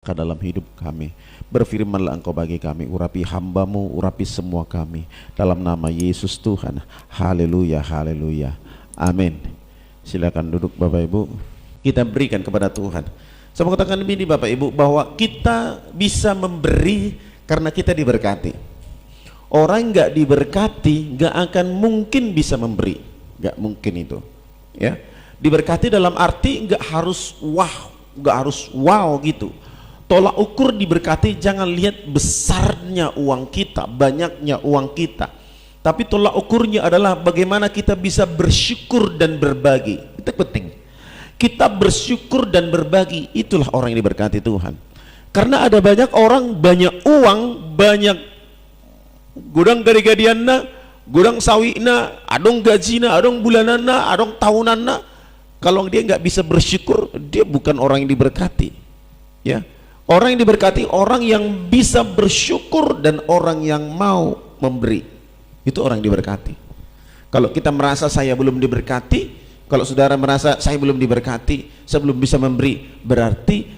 dalam hidup kami. Berfirmanlah Engkau bagi kami, urapi hamba-Mu, urapi semua kami, dalam nama Yesus Tuhan. Haleluya, haleluya, amin. Silakan duduk Bapak Ibu. Kita berikan kepada Tuhan. Saya mau katakan ini Bapak Ibu, bahwa kita bisa memberi karena kita diberkati. Orang nggak diberkati nggak akan mungkin bisa memberi, nggak mungkin itu, ya. Diberkati dalam arti nggak harus wow gitu. Tolak ukur diberkati jangan lihat besarnya uang kita, banyaknya uang kita, tapi tolak ukurnya adalah bagaimana kita bisa bersyukur dan berbagi. Itu penting. Kita bersyukur dan berbagi, itulah orang yang diberkati Tuhan. Karena ada banyak orang, banyak uang, banyak gudang gadi-gadianna, gudang sawina, adong gajina, adong bulanana, adong tahunanna. Kalau dia nggak bisa bersyukur, dia bukan orang yang diberkati, ya. Orang yang diberkati orang yang bisa bersyukur dan orang yang mau memberi. Itu orang yang diberkati. Kalau kita merasa saya belum diberkati, kalau saudara merasa saya belum diberkati, saya belum bisa memberi, berarti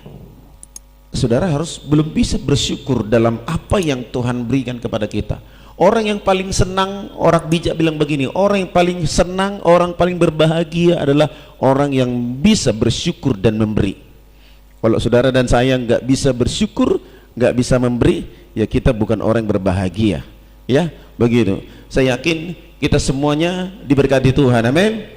saudara harus belum bisa bersyukur dalam apa yang Tuhan berikan kepada kita. Orang yang paling senang, orang bijak bilang begini, orang yang paling senang, orang paling berbahagia adalah orang yang bisa bersyukur dan memberi. Kalau saudara dan saya nggak bisa bersyukur, nggak bisa memberi, ya kita bukan orang yang berbahagia, ya begitu. Saya yakin kita semuanya diberkati Tuhan, amin.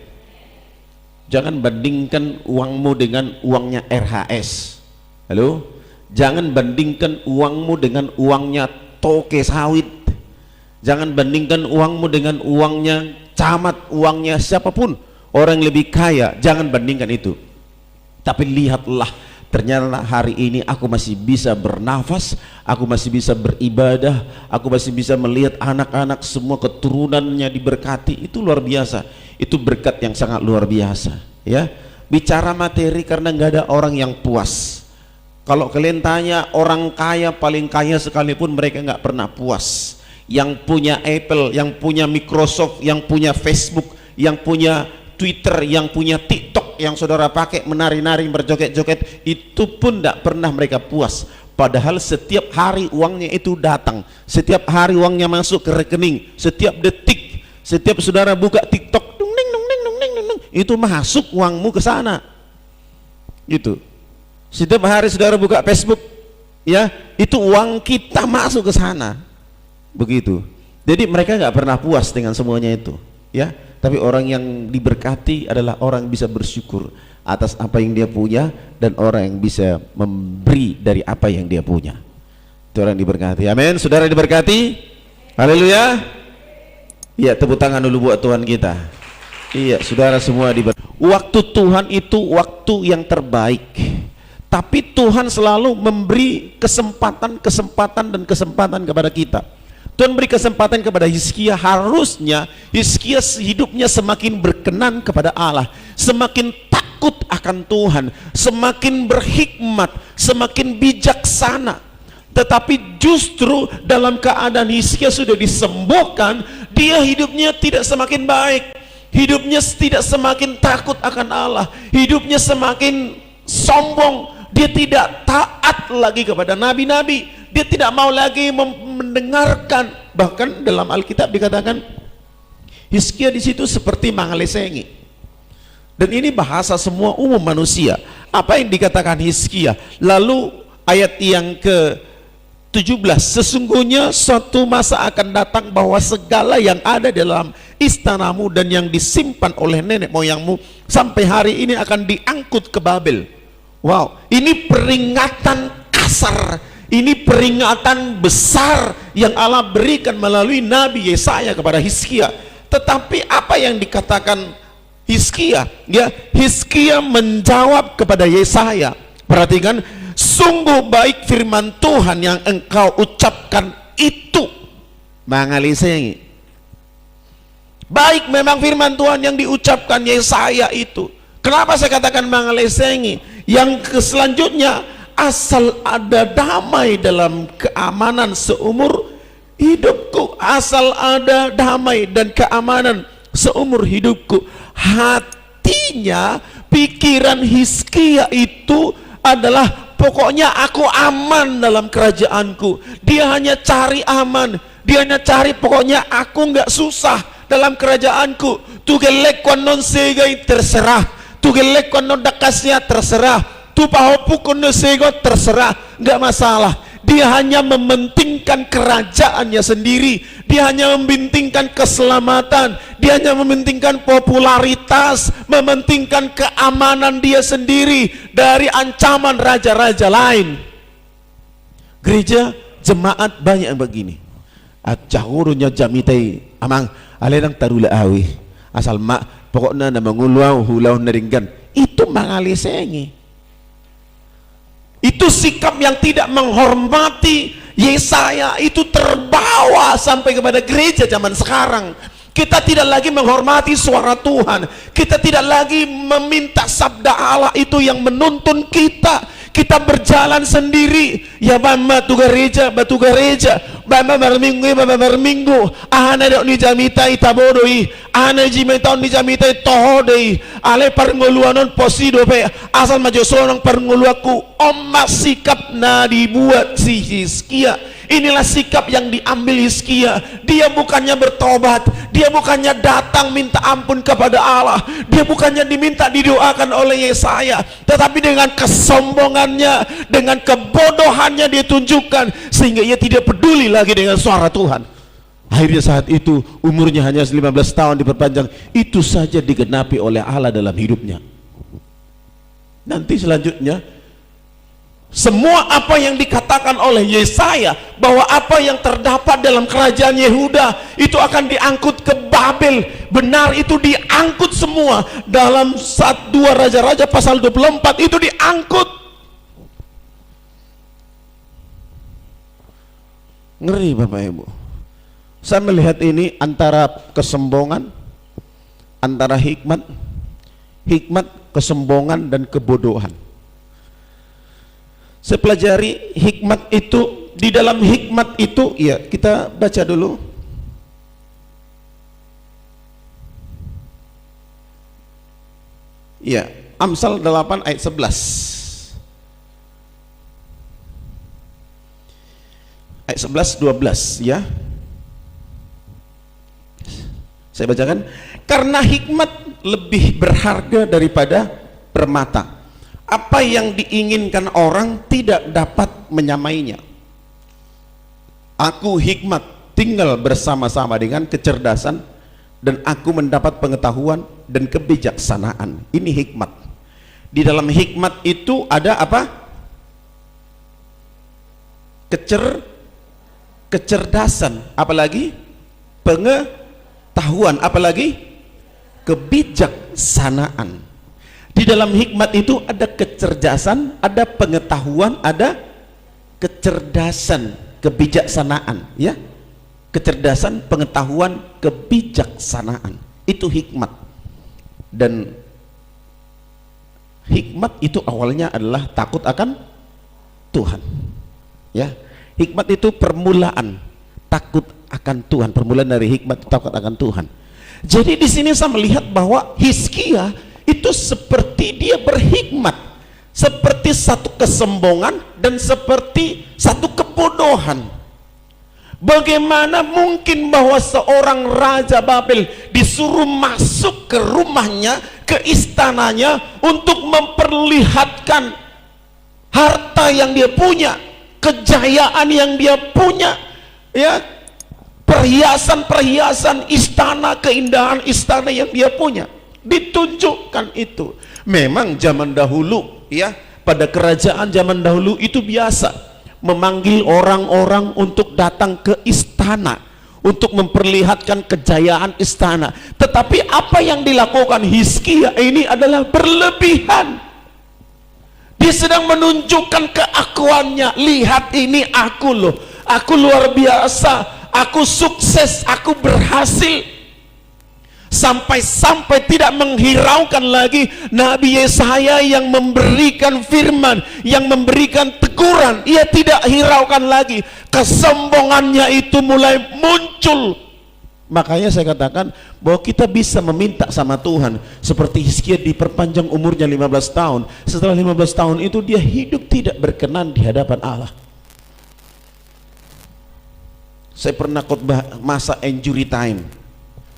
Jangan bandingkan uangmu dengan uangnya RHS. Halo, jangan bandingkan uangmu dengan uangnya toke sawit. Jangan bandingkan uangmu dengan uangnya camat, uangnya siapapun, orang yang lebih kaya. Jangan bandingkan itu. Tapi lihatlah, ternyata hari ini aku masih bisa bernafas, aku masih bisa beribadah, aku masih bisa melihat anak-anak semua keturunannya diberkati. Itu luar biasa. Itu berkat yang sangat luar biasa, ya. Bicara materi karena nggak ada orang yang puas. Kalau kalian tanya orang kaya, paling kaya sekalipun, mereka nggak pernah puas. Yang punya Apple, yang punya Microsoft, yang punya Facebook, yang punya Twitter, yang punya TikTok yang saudara pakai menari-nari berjoget-joget, itu pun tidak pernah mereka puas. Padahal setiap hari uangnya itu datang, setiap hari uangnya masuk ke rekening, setiap detik, setiap saudara buka TikTok, dung, ding, dung, ding, dung, ding, dung, ding, itu masuk uangmu ke sana. Gitu. Setiap hari saudara buka Facebook, ya, itu uang kita masuk ke sana. Begitu. Jadi mereka nggak pernah puas dengan semuanya itu, ya. Tapi orang yang diberkati adalah orang yang bisa bersyukur atas apa yang dia punya, dan orang yang bisa memberi dari apa yang dia punya. Itu orang yang diberkati. Amin. Saudara diberkati. Haleluya. Iya, tepuk tangan dulu buat Tuhan kita. Iya, saudara semua diberkati. Waktu Tuhan itu waktu yang terbaik. Tapi Tuhan selalu memberi kesempatan kepada kita. Tuhan beri kesempatan kepada Hizkia. Harusnya Hizkia hidupnya semakin berkenan kepada Allah, semakin takut akan Tuhan, semakin berhikmat, semakin bijaksana. Tetapi justru dalam keadaan Hizkia sudah disembuhkan, dia hidupnya tidak semakin baik, hidupnya tidak semakin takut akan Allah, hidupnya semakin sombong. Dia tidak taat lagi kepada nabi-nabi, dia tidak mau lagi mendengarkan. Bahkan dalam Alkitab dikatakan Hizkia di situ seperti mangalesengi. Dan ini bahasa semua umum manusia. Apa yang dikatakan Hizkia? Lalu ayat yang ke-17, sesungguhnya suatu masa akan datang bahwa segala yang ada dalam istanamu dan yang disimpan oleh nenek moyangmu sampai hari ini akan diangkut ke Babel. Wow, ini peringatan kasar, ini peringatan besar yang Allah berikan melalui Nabi Yesaya kepada Hizkia. Tetapi apa yang dikatakan Hizkia? Ya, Hizkia menjawab kepada Yesaya. Perhatikan, sungguh baik firman Tuhan yang engkau ucapkan itu. Mangalisengi. Baik memang firman Tuhan yang diucapkan Yesaya itu. Kenapa saya katakan mangalesengi? Yang selanjutnya, asal ada damai dalam keamanan seumur hidupku, asal ada damai dan keamanan seumur hidupku. Hatinya, pikiran Hizkia itu adalah pokoknya aku aman dalam kerajaanku. Dia hanya cari aman, dia hanya cari pokoknya aku nggak susah dalam kerajaanku. Tugelek konon segai terserah, tugelek konon dakasnya terserah, tu pahopu konon sego terserah, nggak masalah. Dia hanya mementingkan kerajaannya sendiri, dia hanya mementingkan keselamatan, dia hanya mementingkan popularitas, mementingkan keamanan dia sendiri dari ancaman raja-raja lain. Gereja jemaat banyak yang begini. Acahurunya jamitai amang alenang tarula awi asal mak pokoknya nama nguluau hulau neringgan itu mangalisengi. Itu sikap yang tidak menghormati Yesaya, itu terbawa sampai kepada gereja zaman sekarang. Kita tidak lagi menghormati suara Tuhan, kita tidak lagi meminta sabda Allah itu yang menuntun kita. Kita berjalan sendiri. Ya bama tu gereja, batu gereja, bama berminggu, ana dok ni jamitai tabodoi, ana jimeton ni jamitai tohodei, ale parngoluanon posido pe, asal majosonong parngoluaku, omma sikap na dibuat si Hizkia. Inilah sikap yang diambil Hizkia. Dia bukannya bertobat, dia bukannya datang minta ampun kepada Allah, dia bukannya diminta didoakan oleh Yesaya, tetapi dengan kesombongannya, dengan kebodohannya dia tunjukkan sehingga ia tidak peduli lagi dengan suara Tuhan. Akhirnya saat itu umurnya hanya 15 tahun diperpanjang, itu saja digenapi oleh Allah dalam hidupnya. Nanti selanjutnya semua apa yang dikatakan oleh Yesaya bahwa apa yang terdapat dalam kerajaan Yehuda itu akan diangkut ke Babel, benar, itu diangkut semua. Dalam 2 Raja-Raja pasal 24 itu diangkut. Ngeri Bapak Ibu. Saya melihat ini antara kesombongan, antara hikmat, kesombongan dan kebodohan. Saya pelajari hikmat itu, di dalam hikmat itu, ya kita baca dulu. Ya, Amsal 8 ayat 11. Ayat 11 12 ya. Saya bacakan, karena hikmat lebih berharga daripada permata. Apa yang diinginkan orang tidak dapat menyamainya. Aku hikmat tinggal bersama-sama dengan kecerdasan, dan aku mendapat pengetahuan dan kebijaksanaan. Ini hikmat. Di dalam hikmat itu ada apa? Kecerdasan, apalagi pengetahuan, apalagi kebijaksanaan. Di dalam hikmat itu ada kecerdasan, ada pengetahuan, ada kecerdasan, kebijaksanaan, ya. Kecerdasan, pengetahuan, kebijaksanaan. Itu hikmat. Dan hikmat itu awalnya adalah takut akan Tuhan. Ya. Hikmat itu permulaan takut akan Tuhan. Permulaan dari hikmat takut akan Tuhan. Jadi di sini saya melihat bahwa Hizkia itu seperti dia berhikmat, seperti satu kesombongan dan seperti satu kebodohan. Bagaimana mungkin bahwa seorang raja Babel disuruh masuk ke rumahnya, ke istananya, untuk memperlihatkan harta yang dia punya, kejayaan yang dia punya, ya, perhiasan-perhiasan istana, keindahan istana yang dia punya, ditunjukkan itu. Memang zaman dahulu, ya, pada kerajaan zaman dahulu itu biasa memanggil orang-orang untuk datang ke istana untuk memperlihatkan kejayaan istana. Tetapi apa yang dilakukan Hizkia ini adalah berlebihan. Dia sedang menunjukkan keakuannya. Lihat ini aku loh, aku luar biasa, aku sukses, aku berhasil. Sampai-sampai tidak menghiraukan lagi Nabi Yesaya yang memberikan firman, yang memberikan teguran. Ia tidak hiraukan lagi. Kesombongannya itu mulai muncul. Makanya saya katakan bahwa kita bisa meminta sama Tuhan seperti Hizkia diperpanjang umurnya 15 tahun. Setelah 15 tahun itu dia hidup tidak berkenan di hadapan Allah. Saya pernah khotbah masa injury time.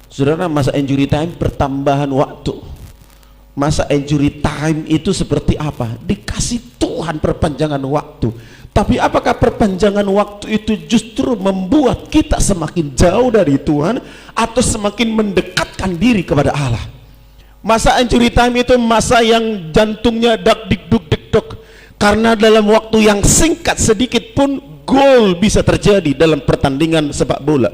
Saudara, masa injury time pertambahan waktu. Masa injury time itu seperti apa? Dikasih Tuhan perpanjangan waktu. Tapi apakah perpanjangan waktu itu justru membuat kita semakin jauh dari Tuhan atau semakin mendekatkan diri kepada Allah? Masa injury time itu masa yang jantungnya dak dik duk dik dok, karena dalam waktu yang singkat sedikit pun gol bisa terjadi dalam pertandingan sepak bola.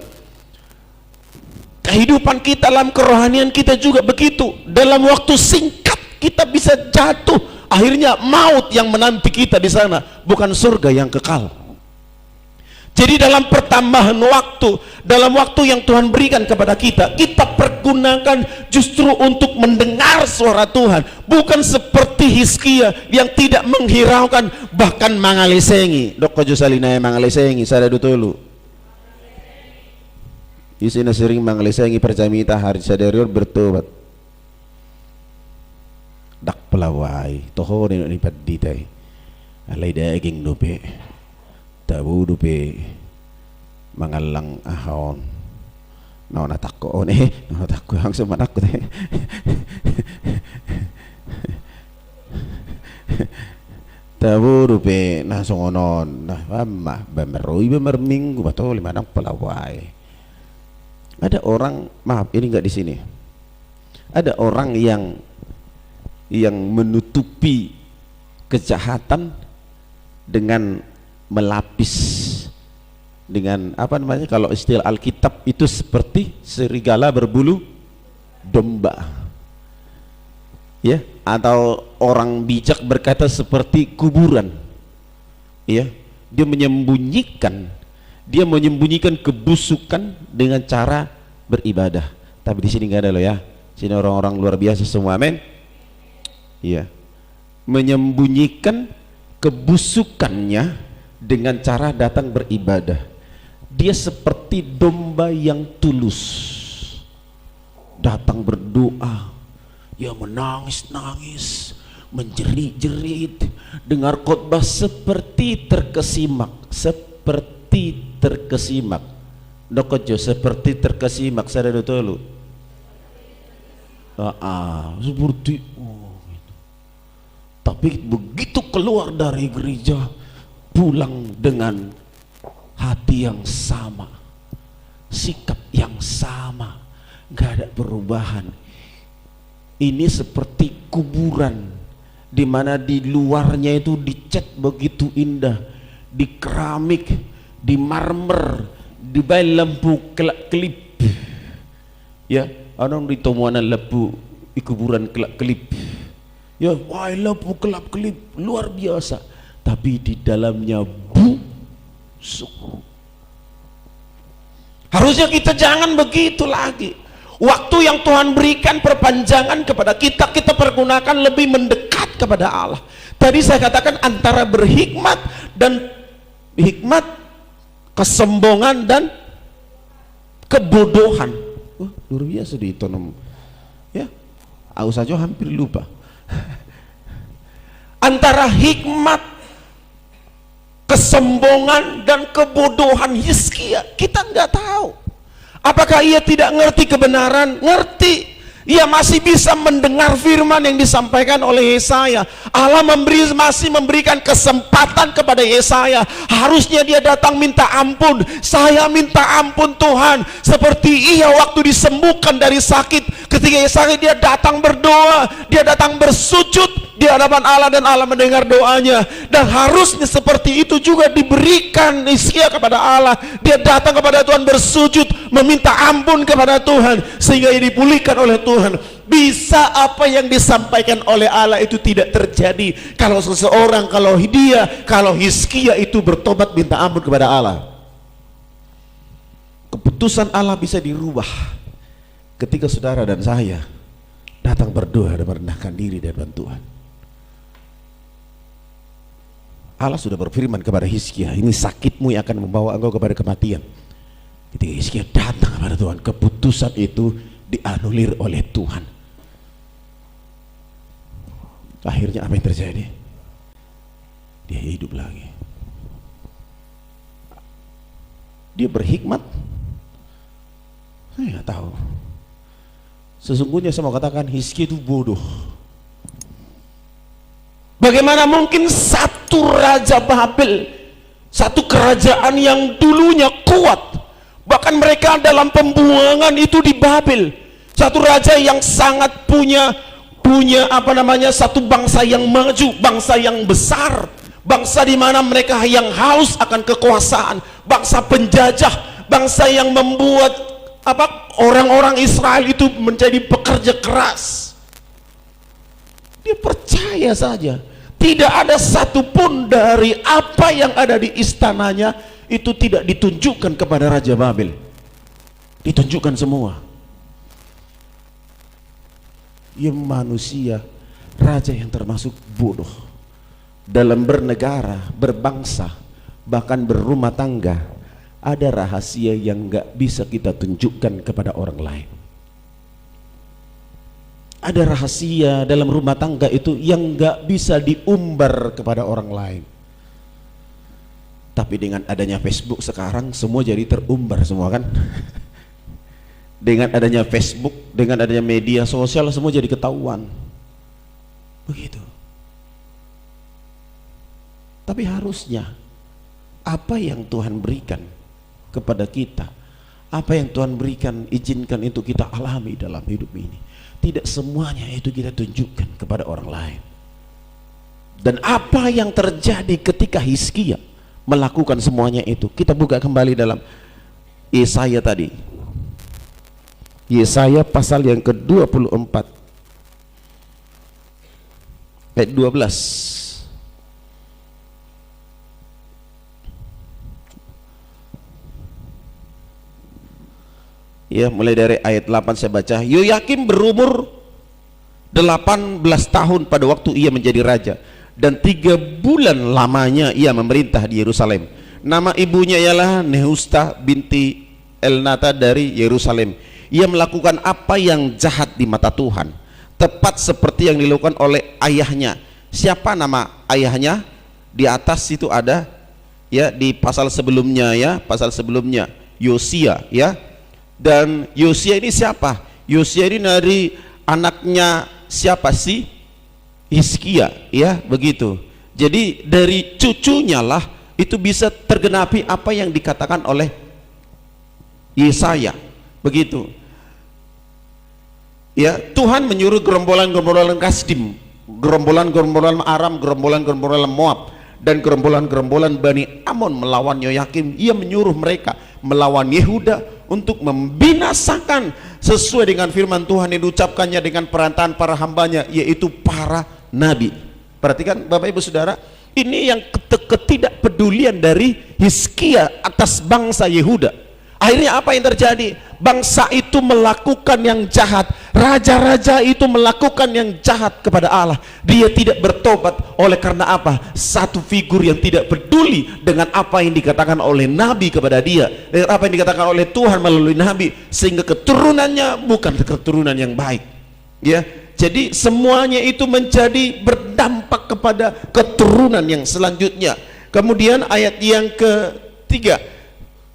Kehidupan kita dalam kerohanian kita juga begitu. Dalam waktu singkat kita bisa jatuh. Akhirnya maut yang menanti kita di sana, bukan surga yang kekal. Jadi dalam pertambahan waktu, dalam waktu yang Tuhan berikan kepada kita, kita pergunakan justru untuk mendengar suara Tuhan, bukan seperti Hizkia yang tidak menghiraukan, bahkan mangalesengi. Dok kojo salina mangalesengi, sada dutulu. Isina sering mangalesengi percamita hari sadarior bertobat. Dak pelawai toho ni paditay alay daging dupe tabu dupe mangalang ahon natakko natakko ang sumanak ko tabu dupe nasongonon nah bameroy bamerminggu bato limanang pelawai. Ada orang, maaf ini enggak di sini, ada orang yang menutupi kejahatan dengan melapis dengan apa namanya, kalau istilah Alkitab itu seperti serigala berbulu domba, ya, atau orang bijak berkata seperti kuburan, ya. Dia menyembunyikan kebusukan dengan cara beribadah. Tapi di sini nggak ada loh ya, sini orang-orang luar biasa semua, amin. Ya, menyembunyikan kebusukannya dengan cara datang beribadah. Dia seperti domba yang tulus, datang berdoa, ya menangis-nangis, menjerit-jerit, dengar khotbah seperti terkesimak, Dokojo seperti terkesimak, saya ada dulu. Seperti tapi begitu keluar dari gereja pulang dengan hati yang sama, sikap yang sama, nggak ada perubahan. Ini seperti kuburan di mana di luarnya itu dicat begitu indah, di keramik, di marmer, di bayi lampu kelap-kelip, ya, orang di tomuan lampu di kuburan kelap-kelip. Ya, wah, lampu kelap-kelip luar biasa, tapi di dalamnya busuk. Harusnya kita jangan begitu lagi. Waktu yang Tuhan berikan perpanjangan kepada kita, kita pergunakan lebih mendekat kepada Allah. Tadi saya katakan antara berhikmat dan hikmat, kesombongan dan kebodohan. Luar biasa ditonton. Ya, aku saja hampir lupa. Antara hikmat, kesombongan dan kebodohan Hizkia, kita nggak tahu. Apakah ia tidak ngerti kebenaran? Ngerti. Ia masih bisa mendengar firman yang disampaikan oleh Yesaya. Allah masih memberikan kesempatan kepada Yesaya. Harusnya dia datang minta ampun. Saya minta ampun Tuhan. Seperti ia waktu disembuhkan dari sakit. Ketika Yesaya dia datang berdoa, dia datang bersujud di hadapan Allah dan Allah mendengar doanya. Dan harusnya seperti itu juga diberikan Hizkia kepada Allah. Dia datang kepada Tuhan bersujud, meminta ampun kepada Tuhan, sehingga ia dipulihkan oleh Tuhan. Bisa apa yang disampaikan oleh Allah itu tidak terjadi kalau seseorang, kalau Hizkia itu bertobat minta ampun kepada Allah. Keputusan Allah bisa dirubah ketika saudara dan saya datang berdoa dan merendahkan diri di hadapan Tuhan. Allah sudah berfirman kepada Hizkia, ini sakitmu yang akan membawa engkau kepada kematian. Ketika Hizkia datang kepada Tuhan, keputusan itu dianulir oleh Tuhan. Akhirnya apa yang terjadi? Dia hidup lagi. Dia berhikmat. Saya nggak tahu. Sesungguhnya saya mau katakan Hizkia itu bodoh. Bagaimana mungkin satu raja Babel, satu kerajaan yang dulunya kuat, bahkan mereka dalam pembuangan itu di Babel, satu raja yang sangat punya satu bangsa yang maju, bangsa yang besar, bangsa di mana mereka yang haus akan kekuasaan, bangsa penjajah, bangsa yang membuat orang-orang Israel itu menjadi pekerja keras. Dia percaya saja, tidak ada satupun dari apa yang ada di istananya itu tidak ditunjukkan kepada Raja Babel. Ditunjukkan semua. Ia manusia, raja yang termasuk bodoh dalam bernegara, berbangsa, bahkan berumah tangga. Ada rahasia yang nggak bisa kita tunjukkan kepada orang lain. Ada rahasia dalam rumah tangga itu yang nggak bisa diumbar kepada orang lain. Tapi dengan adanya Facebook sekarang semua jadi terumbar semua kan. Dengan adanya Facebook, dengan adanya media sosial semua jadi ketahuan. Begitu. Tapi harusnya apa yang Tuhan berikan kepada kita, apa yang Tuhan berikan, izinkan itu kita alami dalam hidup ini, tidak semuanya itu kita tunjukkan kepada orang lain. Dan apa yang terjadi ketika Hizkia melakukan semuanya itu, kita buka kembali dalam Yesaya tadi, Yesaya pasal yang ke-24 ayat 12. Ya, mulai dari ayat 8 saya baca. Yoyakim berumur 18 tahun pada waktu ia menjadi raja, dan 3 bulan lamanya ia memerintah di Yerusalem. Nama ibunya ialah Nehusta binti Elnata dari Yerusalem. Ia melakukan apa yang jahat di mata Tuhan, tepat seperti yang dilakukan oleh ayahnya. Siapa nama ayahnya? Di atas itu ada ya, di pasal sebelumnya ya, pasal sebelumnya Yosia ya. Dan Yosia ini siapa? Yosia ini dari anaknya siapa sih? Hizkia ya, begitu. Jadi dari cucunya lah itu bisa tergenapi apa yang dikatakan oleh Yesaya, begitu. Ya, Tuhan menyuruh gerombolan-gerombolan Kasdim, gerombolan-gerombolan Aram, gerombolan-gerombolan Moab, dan gerombolan-gerombolan Bani Amon melawan Yoyakim. Ia menyuruh mereka melawan Yehuda untuk membinasakan sesuai dengan firman Tuhan yang diucapkannya dengan perantaraan para hambanya, yaitu para nabi. Perhatikan Bapak Ibu Saudara, ini yang ketidakpedulian dari Hizkia atas bangsa Yehuda. Akhirnya apa yang terjadi? Bangsa itu melakukan yang jahat, raja-raja itu melakukan yang jahat kepada Allah. Dia tidak bertobat. Oleh karena apa? Satu figur yang tidak peduli dengan apa yang dikatakan oleh nabi kepada dia, dengan apa yang dikatakan oleh Tuhan melalui nabi, sehingga keturunannya bukan keturunan yang baik ya. Jadi semuanya itu menjadi berdampak kepada keturunan yang selanjutnya. Kemudian ayat yang ketiga,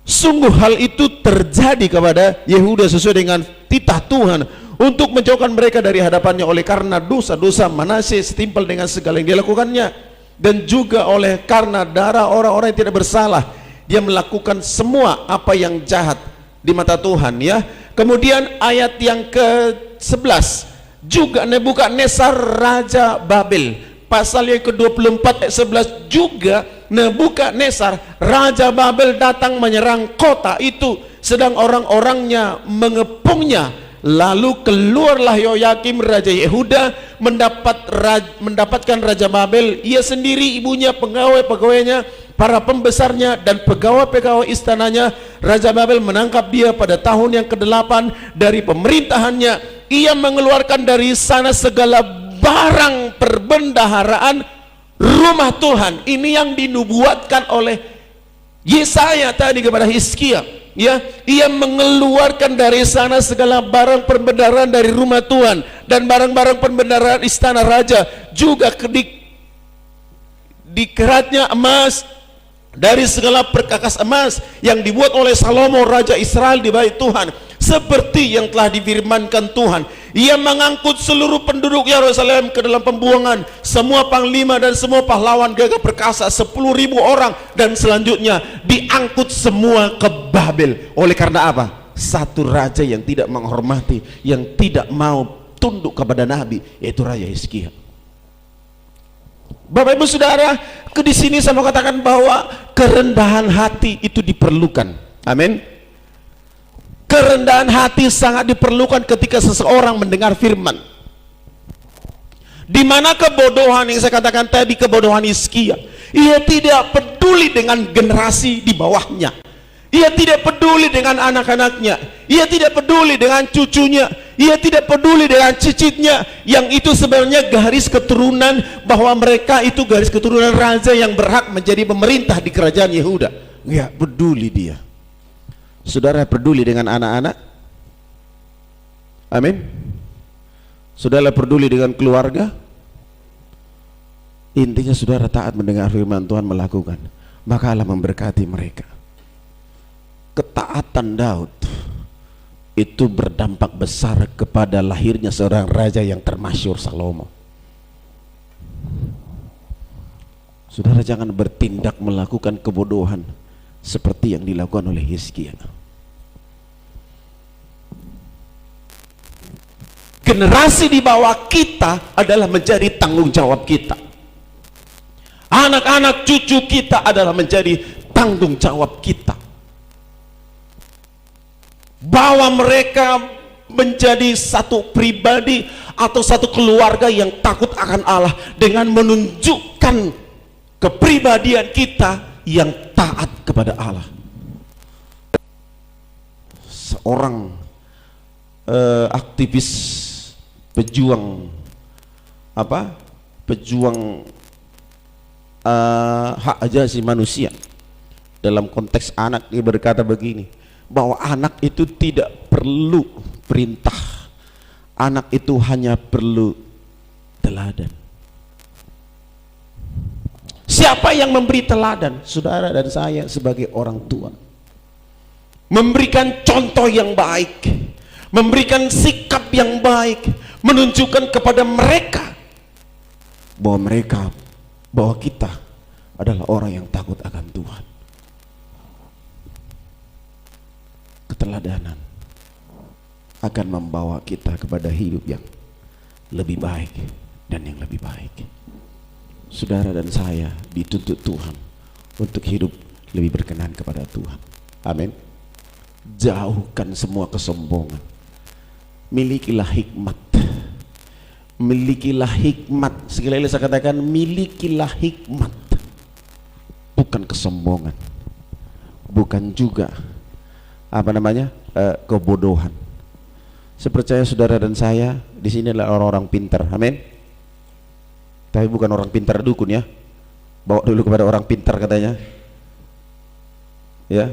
sungguh hal itu terjadi kepada Yehuda sesuai dengan titah Tuhan untuk menjauhkan mereka dari hadapannya, oleh karena dosa-dosa Manasye setimpal dengan segala yang dilakukannya, dan juga oleh karena darah orang-orang yang tidak bersalah dia melakukan semua apa yang jahat di mata Tuhan ya. Kemudian ayat yang ke-11, juga Nebukadnezar raja Babel, pasal yang ke-24 ayat 11, juga Nebukadnezar raja Babel datang menyerang kota itu, sedang orang-orangnya mengepungnya. Lalu keluarlah Yoyakim raja Yehuda mendapatkan raja Babel, ia sendiri, ibunya, pegawai-pegawainya, para pembesarnya, dan pegawai-pegawai istananya. Raja Babel menangkap dia pada tahun yang ke-8 dari pemerintahannya. Ia mengeluarkan dari sana segala barang perbendaharaan rumah Tuhan. Ini yang dinubuatkan oleh Yesaya tadi kepada Hizkia. ya, ia mengeluarkan dari sana segala barang perbendaharaan dari rumah Tuhan dan barang-barang perbendaharaan istana raja, juga di keratnya emas, dari segala perkakas emas yang dibuat oleh Salomo raja Israel di bait Tuhan, seperti yang telah difirmankan Tuhan. Ia mengangkut seluruh penduduk Yerusalem ke dalam pembuangan, semua panglima dan semua pahlawan gagah perkasa 10.000 orang, dan selanjutnya diangkut semua ke Babel. Oleh karena apa? Satu raja yang tidak menghormati, yang tidak mau tunduk kepada Nabi, yaitu Raja Hizkia. Bapak Ibu Saudara, di sini saya mau katakan bahwa kerendahan hati itu diperlukan. Amin. Kerendahan hati sangat diperlukan ketika seseorang mendengar firman. Di mana kebodohan yang saya katakan tadi, kebodohan Hizkia, ia tidak peduli dengan generasi di bawahnya. Ia tidak peduli dengan anak-anaknya, ia tidak peduli dengan cucunya, ia tidak peduli dengan cicitnya, yang itu sebenarnya garis keturunan, bahwa mereka itu garis keturunan raja yang berhak menjadi pemerintah di kerajaan Yehuda. Nggak peduli dia. Saudara peduli dengan anak-anak? Amin. Saudara peduli dengan keluarga? Intinya saudara taat mendengar firman Tuhan, melakukan, maka Allah memberkati mereka. Ketaatan Daud itu berdampak besar kepada lahirnya seorang raja yang termasyhur, Salomo. Saudara jangan bertindak melakukan kebodohan seperti yang dilakukan oleh Hizkia. Generasi di bawah kita adalah menjadi tanggung jawab kita. Anak-anak cucu kita adalah menjadi tanggung jawab kita. Bahwa mereka menjadi satu pribadi atau satu keluarga yang takut akan Allah, dengan menunjukkan kepribadian kita yang taat kepada Allah. Seorang aktivis pejuang hak asasi manusia, dalam konteks anak, dia berkata begini, bahwa anak itu tidak perlu perintah, anak itu hanya perlu teladan. Siapa yang memberi teladan? Saudara dan saya sebagai orang tua, memberikan contoh yang baik, memberikan sikap yang baik, menunjukkan kepada mereka bahwa kita adalah orang yang takut akan Tuhan. Keteladanan akan membawa kita kepada hidup yang lebih baik dan yang lebih baik. Saudara dan saya dituntut Tuhan untuk hidup lebih berkenan kepada Tuhan. Amin. Jauhkan semua kesombongan. Milikilah hikmat. Milikilah hikmat. Sekali lagi saya katakan, milikilah hikmat, bukan kesombongan, bukan juga kebodohan. Saya percaya saudara dan saya di sini adalah orang-orang pintar, amin. Tapi bukan orang pintar dukun ya. Bawa dulu kepada orang pintar katanya. Ya.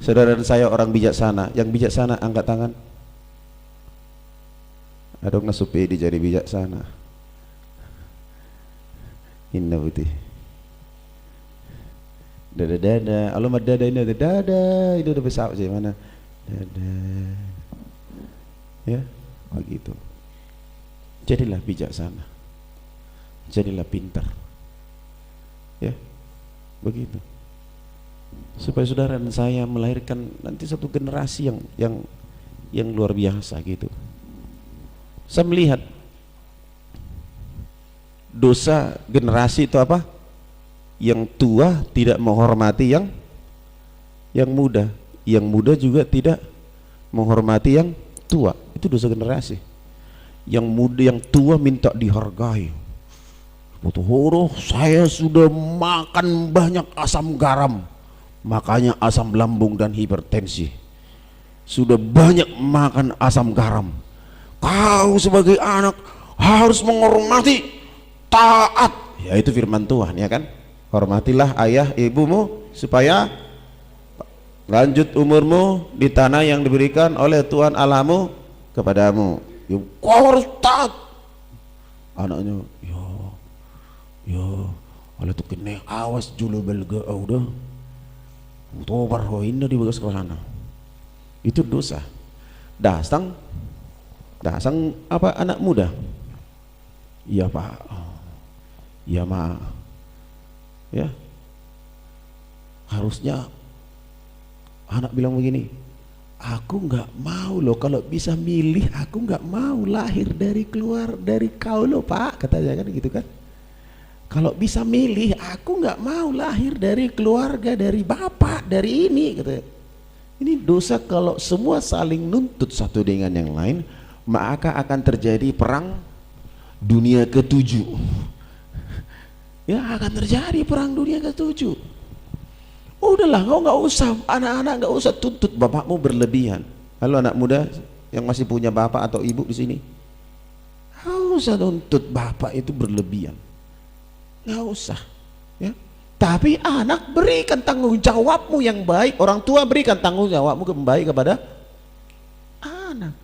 Saudara dan saya orang bijaksana. Yang bijaksana angkat tangan. Ada yang supedi jadi bijaksana. Inna putih. Dada, alamat dada ini ada dada, itu udah besar sih mana? Dada, ya, begitu. Jadilah bijaksana, jadilah pintar, ya, begitu. Supaya saudara dan saya melahirkan nanti satu generasi yang luar biasa gitu. Saya melihat dosa generasi itu apa? Yang tua tidak menghormati yang muda, yang muda juga tidak menghormati yang tua. Itu dosa generasi. Yang muda, yang tua minta dihargai. Betul, saya sudah makan banyak asam garam, makanya asam lambung dan hipertensi. Sudah banyak makan asam garam. Kau sebagai anak harus menghormati, taat. Ya itu firman Tuhan ya kan. Hormatilah ayah ibumu supaya lanjut umurmu di tanah yang diberikan oleh Tuhan Allahmu kepadamu. Kau harus taat. Anaknya, oleh tu kena awas julu belga udah. Tobar ho inna di bagas sana. Itu dosa. Dasang apa anak muda? Iya Pak. Iya Ma. Ya. Harusnya anak bilang begini, aku nggak mau loh kalau bisa milih, aku nggak mau lahir dari kau loh Pak, katanya kan gitu kan. Kalau bisa milih, aku nggak mau lahir dari keluarga, dari bapak, dari ini, katanya. Ini dosa kalau semua saling nuntut satu dengan yang lain, maka akan terjadi perang dunia ke-7. Ya akan terjadi perang dunia ke-7. Udahlah, kau nggak usah, anak-anak nggak usah tuntut bapakmu berlebihan. Halo anak muda yang masih punya bapak atau ibu di sini, nggak usah tuntut bapak itu berlebihan, nggak usah. Ya. Tapi anak berikan tanggung jawabmu yang baik, orang tua berikan tanggung jawabmu yang baik kepada anak.